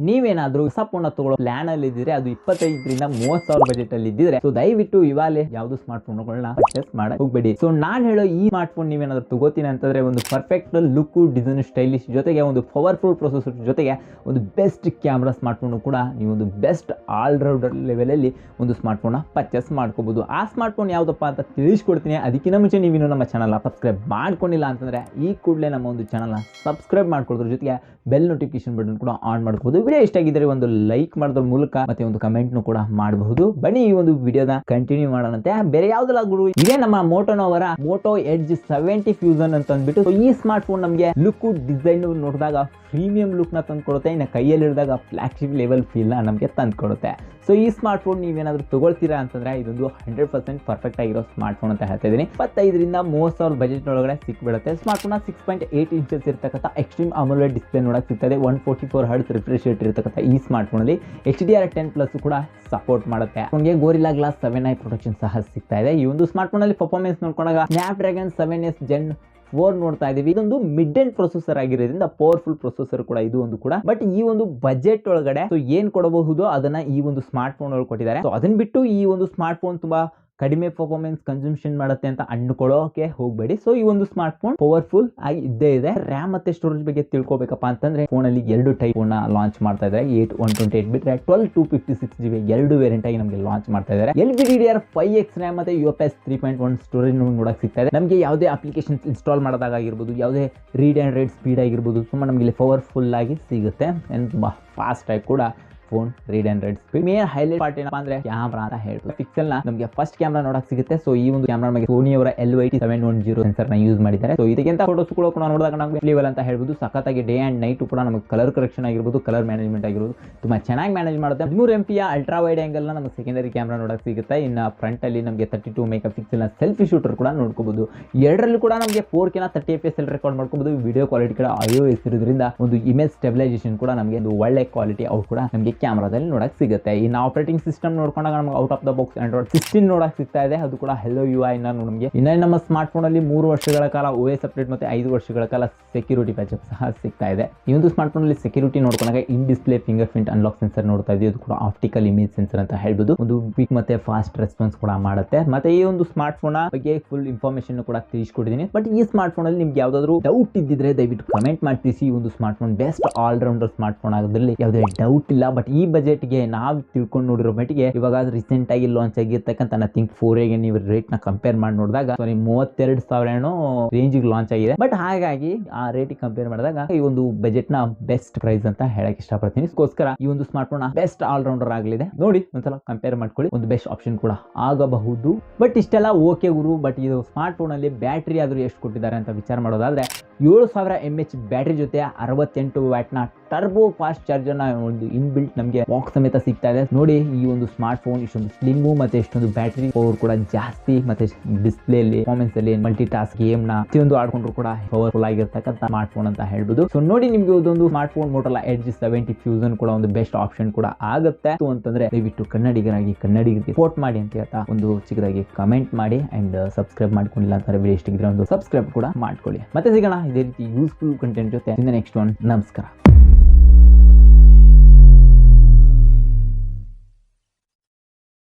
ನೀವೇನಾದ್ರೂ ಹೊಸ ಫೋನ್ ತಗೊಳ್ಳೋ ಪ್ಲಾನ್ ಅಲ್ಲಿ ಇದ್ರೆ ಅದು 25 ರಿಂದ 30,000 ಬಜೆಟ್ ಅಲ್ಲಿ ಇದ್ದಿದ್ರೆ ಸೊ ದಯವಿಟ್ಟು ಇವಾಗಲೇ ಯಾವ್ದು ಸ್ಮಾರ್ಟ್ ಫೋನ್ಗಳನ್ನ ಪರ್ಚೇಸ್ ಮಾಡಕ್ ಹೋಗ್ಬೇಡಿ. ಸೊ ನಾನ್ ಹೇಳೋ ಈ ಸ್ಮಾರ್ಟ್ ಫೋನ್ ನೀವೇನಾದ್ರೂ ತಗೋತೀನಿ ಅಂತಂದ್ರೆ ಒಂದು ಪರ್ಫೆಕ್ಟ್ ಲುಕ್, ಡಿಸೈನ್, ಸ್ಟೈಲಿಶ್ ಜೊತೆಗೆ ಒಂದು ಪವರ್ಫುಲ್ ಪ್ರೊಸೆಸರ್ ಜೊತೆಗೆ ಒಂದು ಬೆಸ್ಟ್ ಕ್ಯಾಮ್ರಾ ಸ್ಮಾರ್ಟ್ ಫೋನ್ ಕೂಡ ನೀವು ಒಂದು ಬೆಸ್ಟ್ ಆಲ್ರೌಂಡರ್ ಲೆವೆಲ್ ಅಲ್ಲಿ ಒಂದು ಸ್ಮಾರ್ಟ್ ಫೋನ್ ಪರ್ಚೇಸ್ ಮಾಡ್ಕೋಬಹುದು. ಆ ಸ್ಮಾರ್ಟ್ ಫೋನ್ ಯಾವ್ದಪ್ಪ ಅಂತ ತಿಳಿಸ್ಕೊಡ್ತೀನಿ. ಅದಕ್ಕಿಂತ ಮುಂಚೆ ನೀವಿನ್ನು ನಮ್ಮ ಚಾನಲ್ ಸಬ್ಸ್ಕ್ರೈಬ್ ಮಾಡ್ಕೊಂಡಿಲ್ಲ ಅಂತಂದ್ರೆ ಈ ಕೂಡಲೇ ನಮ್ಮ ಒಂದು ಚಾನಲ್ ಸಬ್ಸ್ಕ್ರೈಬ್ ಮಾಡ್ಕೊಳ್ಳೋದ್ರ ಜೊತೆಗೆ ಬೆಲ್ ನೋಟಿಫಿಕೇಶನ್ ಬಟನ್ ಕೂಡ ಆನ್ ಮಾಡ್ಕೋಬಹುದು. ವಿಡಿಯೋ ಇಷ್ಟ ಆಗಿದ್ರೆ ಒಂದು ಲೈಕ್ ಮಾಡೋದ್ರ ಮೂಲಕ ಮತ್ತೆ ಒಂದು ಕಮೆಂಟ್ ಕೂಡ ಮಾಡಬಹುದು. ಬನ್ನಿ ಈ ಒಂದು ವಿಡಿಯೋನ ಕಂಟಿನ್ಯೂ ಮಾಡೋಣಂತೆ. ಬೇರೆ ಯಾವ್ದಲ್ಲ ಗುರು, ಇದೇ ನಮ್ಮ ಮೋಟೋನವರ ಮೋಟೋ ಎಡ್ಜ್ 70 ಫ್ಯೂಷನ್ ಅಂತ ಅಂದ್ಬಿಟ್ಟು ಈ ಸ್ಮಾರ್ಟ್ ಫೋನ್ ನಮಗೆ ಲುಕ್, ಡಿಸೈನ್ ನೋಡಿದಾಗ ಪ್ರೀಮಿಯಂ ಲುಕ್ ನ ತಂದ್ಕೊಡುತ್ತೆ. ಇನ್ನು ಕೈಯಲ್ಲಿ ಹಿಡಿದಾಗ ಫ್ಲಾಗ್ಶಿಪ್ ಲೆವೆಲ್ ಫೀಲ್ ನ ನಮಗೆ ತಂದ್ಕೊಡುತ್ತೆ. ಸೊ ಈ ಸ್ಮಾರ್ಟ್ ಫೋನ್ ನೀವೇನಾದ್ರೂ ತಗೊಳ್ತೀರಾ ಅಂತಂದ್ರೆ ಇದೊಂದು 100% ಪರ್ಫೆಕ್ಟ್ ಆಗಿರೋ ಸ್ಮಾರ್ಟ್ ಫೋನ್ ಅಂತ ಹೇಳ್ತಾ ಇದೀನಿ. 25 ರಿಂದ 30,000 ಬಜೆಟ್ ಒಳಗಡೆ ಸಿಕ್ಬಿಡುತ್ತೆ. ಸ್ಮಾರ್ಟ್ ಫೋನ್ 6.8 ಇಂಚಸ್ ಇರತಕ್ಕಂಥ ಎಕ್ಸ್ಟ್ರೀಮ್ ಅಮೋಲೆಡ್ ಡಿಸ್ಪ್ಲೇ ನೋಡಕ್ ಸಿಗ್ತದೆ. 144 ಹರ್ಟ್ಸ್ ರಿಫ್ರೆಶ್ ರೇಟ್ ಇರತಕ್ಕಂಥ ಈ ಸ್ಮಾರ್ಟ್ ಫೋನ್ ಅಲ್ಲಿ HDR10+ ಕೂಡ ಸಪೋರ್ಟ್ ಮಾಡುತ್ತೆ. ಫೋನ್ಗೆ ಗೋರಿಲ್ಲಾ ಗ್ಲಾಸ್ 7i ಪ್ರೊಟೆಕ್ಷನ್ ಸಹ ಸಿಗ್ತಾ ಇದೆ. ಈ ಒಂದು ಸ್ಮಾರ್ಟ್ ಫೋನ್ ಅಲ್ಲಿ ಪರ್ಫಾರ್ಮೆನ್ಸ್ ನೋಡ್ಕೊಂಡಾಗ ಸ್ನ್ಯಾಪ್ಡ್ರ್ಯಾಗನ್ 7s Gen 4 ನೋಡ್ತಾ ಇದೀವಿ. ಇದೊಂದು ಮಿಡ್ ಎಂಡ್ ಪ್ರೊಸೆಸರ್ ಆಗಿರೋದ್ರಿಂದ ಪವರ್ಫುಲ್ ಪ್ರೊಸೆಸರ್ ಕೂಡ ಇದು ಒಂದು ಕೂಡ. ಬಟ್ ಈ ಒಂದು ಬಜೆಟ್ ಒಳಗಡೆ ಏನ್ ಕೊಡಬಹುದು ಅದನ್ನ ಈ ಒಂದು ಸ್ಮಾರ್ಟ್ ಫೋನ್ ಒಳಗೆ ಕೊಟ್ಟಿದ್ದಾರೆ. ಸೊ ಅದನ್ನ ಬಿಟ್ಟು ಈ ಒಂದು ಸ್ಮಾರ್ಟ್ ಫೋನ್ ತುಂಬಾ ಕಡಿಮೆ ಪರ್ಫಾರ್ಮೆನ್ಸ್ ಕನ್ಸಂಪ್ಷನ್ ಮಾಡುತ್ತೆ ಅಂತ ಅಂದ್ಕೊಳ್ಳೋಕೆ ಹೋಗಬೇಡಿ. ಸೊ ಈ ಒಂದು ಸ್ಮಾರ್ಟ್ ಫೋನ್ ಪವರ್ಫುಲ್ ಆಗಿ ಇದ್ದೇ ಇದೆ. ರ್ಯಾಮ್ ಮತ್ತೆ ಸ್ಟೋರೇಜ್ ಬಗ್ಗೆ ತಿಳ್ಕೊಬೇಕಪ್ಪ ಅಂತಂದ್ರೆ ಫೋನ್ ಅಲ್ಲಿ 2 ಟೈಪ್ ಲಾಂಚ್ ಮಾಡ್ತಾ ಇದ್ದಾರೆ. 8 128 ಬಿಟ್ರೆ 12 256GB 2 ವೇರಿಯಂಟ್ ಆಗಿ ನಮಗೆ ಲಾಂಚ್ ಮಾಡ್ತಾ ಇದ್ದಾರೆ. LPDDR5X ರ್ಯಾಮ್ ಮತ್ತೆ UFS 3.1 ಸ್ಟೋರೇಜ್ ನೋಡಕ್ ಸಿಗ್ತಾ ಇದೆ. ನಮಗೆ ಯಾವುದೇ ಅಪ್ಲಿಕೇಶನ್ ಇನ್ಸ್ಟಾಲ್ ಮಾಡೋದಾಗಿರ್ಬೋದು, ಯಾವುದೇ ರೀಡ್ ಅಂಡ್ ರೈಟ್ ಸ್ಪೀಡ್ ಆಗಿರ್ಬೋದು, ತುಂಬಾ ನಮಗೆ ಪವರ್ಫುಲ್ ಆಗಿ ಸಿಗುತ್ತೆ. ತುಂಬಾ ಫಾಸ್ಟ್ ಆಗಿ ಕೂಡ phone read and write speed. Main highlight part ಏನಪ್ಪಾ ಅಂದ್ರೆ ಕ್ಯಾಮ್ರಾ ಅಂತ ಹೇಳ್ಬೋದು. ಪಿಕ್ಸೆಲ್ ನ ನಮಗೆ ಫಸ್ಟ್ ಕ್ಯಾಮ್ರಾ ನೋಡಕ್ ಸಿಗುತ್ತೆ. ಸೊ ಈ ಒಂದು ಕ್ಯಾಮ್ರಾ ನಮಗೆ ಸೋನಿ ಅವರ LYT710 ಸೆನ್ಸರ್ ನ ಯೂಸ್ ಮಾಡಿದ್ದಾರೆ. ಸೊ ಇದಕ್ಕಿಂತ ಫೋಟೋಸ್ ಕೂಡ ನೋಡಿದಾಗ ನಮಗೆ ಲೆವೆಲ್ ಅಂತ ಹೇಳ್ಬೋದು. ಸಖತ್ತಾಗಿ ಡೇ ಅಂಡ್ ನೈಟ್ ಕೂಡ ನಮಗೆ ಕಲರ್ ಕರೆಕ್ಷನ್ ಆಗಿರ್ಬೋದು, ಕಲರ್ ಮ್ಯಾನೇಜ್ಮೆಂಟ್ ಆಗಿರ್ಬೋದು ತುಂಬಾ ಚೆನ್ನಾಗಿ ಮ್ಯಾನೇಜ್ ಮಾಡುತ್ತೆ. 13 MP ಅಲ್ಟ್ರಾ ವೈಡ್ ಆಂಗಲ್ ನ ನಮಗೆ ಸೆಕೆಂಡರಿ ಕ್ಯಾಮ್ರಾ ನೋಡಕ್ ಸಿಗುತ್ತೆ. ಇನ್ನು ಫ್ರಂಟ್ ಅಲ್ಲಿ ನಮಗೆ 32 ಮೆಗಾ ಪಿಕ್ಸೆಲ್ ನ ಸೆಲ್ಫಿ ಶೂಟರ್ ಕೂಡ ನೋಡ್ಕೋಬಹುದು. ಎರಡರಲ್ಲೂ ಕೂಡ ನಮಗೆ 4K 30 FPS ಅಲ್ಲಿ ರೆಕಾರ್ಡ್ ಮಾಡ್ಕೋಬಹುದು. ವಿಡಿಯೋ ಕ್ವಾಲಿಟಿ ಕೂಡ iOS ಇರೋದ್ರಿಂದ ಒಂದು ಇಮೇಜ್ ಸ್ಟೆಬಿಲೈಸೇಷನ್ ಕೂಡ ನಮಗೆ ಒಂದು ಒಳ್ಳೆ ಕ್ವಾಲಿಟಿ ಔಟ್ ಕೂಡ ನಮಗೆ ಕ್ಯಾಮ್ರಾದಲ್ಲಿ ನೋಡಕ್ ಸಿಗುತ್ತೆ. ಇನ್ನು ಆಪರೇಟಿಂಗ್ ಸಿಸ್ಟಮ್ ನೋಡ್ಕೊಂಡಾಗ ನಮಗೆ out of the box Android 16 ನೋಡಕ್ ಸಿಗ್ತಾ ಇದೆ. ಅದು ಕೂಡ Hello UI ನಮಗೆ ಇನ್ನು ನಮ್ಮ ಸ್ಮಾರ್ಟ್ ಫೋನ್ ಅಲ್ಲಿ 3 ವರ್ಷಗಳ ಕಾಲ OS ಅಪ್ಡೇಟ್ ಮತ್ತೆ 5 ವರ್ಷಗಳ ಕಾಲ ಸೆಕ್ಯೂರಿಟಿ ಪ್ಯಾಚ್ ಸಹ ಸಿಗ್ತಾ ಇದೆ. ಈ ಒಂದು ಸ್ಮಾರ್ಟ್ ಫೋನ್ ಅಲ್ಲಿ ಸೆಕ್ಯೂರಿಟಿ ನೋಡ್ಕೊಂಡಾಗ in display fingerprint unlock sensor ನೋಡ್ತಾ ಇದೀವಿ. ಅದು ಕೂಡ ಆಪ್ಟಿಕಲ್ ಇಮೇಜ್ ಸೆನ್ಸರ್ ಅಂತ ಹೇಳ್ಬೋದು. ಒಂದು ಕ್ವಿಕ್ ಮತ್ತೆ ಫಾಸ್ಟ್ ರೆಸ್ಪಾನ್ಸ್ ಕೂಡ ಮಾಡುತ್ತೆ. ಮತ್ತೆ ಈ ಒಂದು ಸ್ಮಾರ್ಟ್ ಫೋನ್ ಬಗ್ಗೆ ಫುಲ್ ಇನ್ಫಾರ್ಮೇಶನ್ ಕೂಡ ತಿಳಿಸ್ಕೊಟ್ಟಿದ್ದೀನಿ. ಬಟ್ ಈ ಸ್ಮಾರ್ಟ್ ಫೋನ್ ಅಲ್ಲಿ ನಿಮ್ಗೆ ಯಾವ್ದಾದ್ರು ಡೌಟ್ ಇದ್ದಿದ್ರೆ ದಯವಿಟ್ಟು ಕಮೆಂಟ್ ಮಾಡಿ ತಿಳಿಸಿ. ಈ ಒಂದು smartphone best allrounder smartphone ಆಗೋದ್ರಲ್ಲಿ ಯಾವುದೇ ಡೌಟ್ ಇಲ್ಲ. ಬಟ್ ಈ ಬಜೆಟ್ ಗೆ ನಾವು ತಿಳ್ಕೊಂಡು ನೋಡಿರೋ ಮಟ್ಟಿಗೆ ಇವಾಗ ರೀಸೆಂಟ್ ಆಗಿ ಲಾಂಚ್ ಆಗಿರ್ತಕ್ಕಂಥ ನಥಿಂಗ್ 4A ನೀವು ರೇಟ್ ನ ಕಂಪೇರ್ ಮಾಡಿ ನೋಡಿದಾಗ 32,000 ಏನೋ ರೇಂಜ್ ಲಾಂಚ್ ಆಗಿದೆ. ಬಟ್ ಹಾಗಾಗಿ ಆ ರೇಟ್ ಕಂಪೇರ್ ಮಾಡಿದಾಗ ಈ ಒಂದು ಬಜೆಟ್ ನ ಬೆಸ್ಟ್ ಪ್ರೈಸ್ ಅಂತ ಹೇಳಕ್ ಇಷ್ಟಪಡ್ತೀನಿ. ಇದಕ್ಕೋಸ್ಕರ ಈ ಒಂದು ಸ್ಮಾರ್ಟ್ ಫೋನ್ ಬೆಸ್ಟ್ ಆಲ್ರೌಂಡರ್ ಆಗಲಿದೆ. ನೋಡಿ ಒಂದ್ಸಲ ಕಂಪೇರ್ ಮಾಡ್ಕೊಳ್ಳಿ, ಒಂದು ಬೆಸ್ಟ್ ಆಪ್ಷನ್ ಕೂಡ ಆಗಬಹುದು. ಬಟ್ ಇಷ್ಟೆಲ್ಲ ಓಕೆ ಗುರು, ಬಟ್ ಇದು ಸ್ಮಾರ್ಟ್ ಫೋನ್ ಅಲ್ಲಿ ಬ್ಯಾಟ್ರಿ ಆದ್ರೂ ಎಷ್ಟು ಕೊಟ್ಟಿದ್ದಾರೆ ಅಂತ ವಿಚಾರ ಮಾಡೋದಾದ್ರೆ 7000 mAh ಬ್ಯಾಟ್ರಿ ಜೊತೆ 68 ವ್ಯಾಟ್ ನ ಟರ್ಬೋ ಫಾಸ್ಟ್ ಚಾರ್ಜರ್ ನ ಒಂದು ಇನ್ಬಿಲ್ಟ್ ನಮಗೆ ಬಾಕ್ಸ್ ಸಮೇತ ಸಿಗ್ತಾ ಇದೆ. ನೋಡಿ ಈ ಒಂದು ಸ್ಮಾರ್ಟ್ ಫೋನ್ ಇಷ್ಟೊಂದು ಸ್ಲಿಮ್ ಮತ್ತೆ ಇಷ್ಟೊಂದು ಬ್ಯಾಟರಿ ಪವರ್ ಕೂಡ ಜಾಸ್ತಿ, ಮತ್ತೆ ಡಿಸ್ಪ್ಲೇ ಅಲ್ಲಿ ಪರ್ಫಾರ್ಮೆನ್ಸ್ ಅಲ್ಲಿ ಮಲ್ಟಿ ಟಾಸ್ಕ್ ಗೇಮ್ ನ ಪ್ರತಿಯೊಂದು ಆಡ್ಕೊಂಡ್ರು ಕೂಡ ಪವರ್ಫುಲ್ ಆಗಿರ್ತಕ್ಕಂಥ ಸ್ಮಾರ್ಟ್ ಫೋನ್ ಅಂತ ಹೇಳ್ಬೋದು. ಸೊ ನೋಡಿ ನಿಮ್ಗೆ ಇದೊಂದು smart phone Motorola Edge 70 fusion ಕೂಡ ಒಂದು ಬೆಸ್ಟ್ ಆಪ್ಷನ್ ಕೂಡ ಆಗುತ್ತೆ ಅಂತಂದ್ರೆ ದಯವಿಟ್ಟು ಕನ್ನಡಿಗರಾಗಿ ಕನ್ನಡಿಗರಿಗೆ ಸಪೋರ್ಟ್ ಮಾಡಿ ಅಂತ ಹೇಳ್ತಾ ಒಂದು ಚಿಕ್ಕದಾಗಿ ಕಮೆಂಟ್ ಮಾಡಿ ಅಂಡ್ ಸಬ್ಸ್ಕ್ರೈಬ್ ಮಾಡ್ಕೊಂಡಿಲ್ಲ ಅಂತಾರೆ ವಿಡಿಯೋ ಇಷ್ಟ ಇದ್ರೆ ಒಂದು ಸಬ್ಸ್ಕ್ರೈಬ್ ಕೂಡ ಮಾಡ್ಕೊಳ್ಳಿ. ಮತ್ತೆ ಸಿಗೋಣ ಇದೇ ರೀತಿ ಯೂಸ್ಫುಲ್ ಕಂಟೆಂಟ್ ಜೊತೆ. Next one. ನಮಸ್ಕಾರ.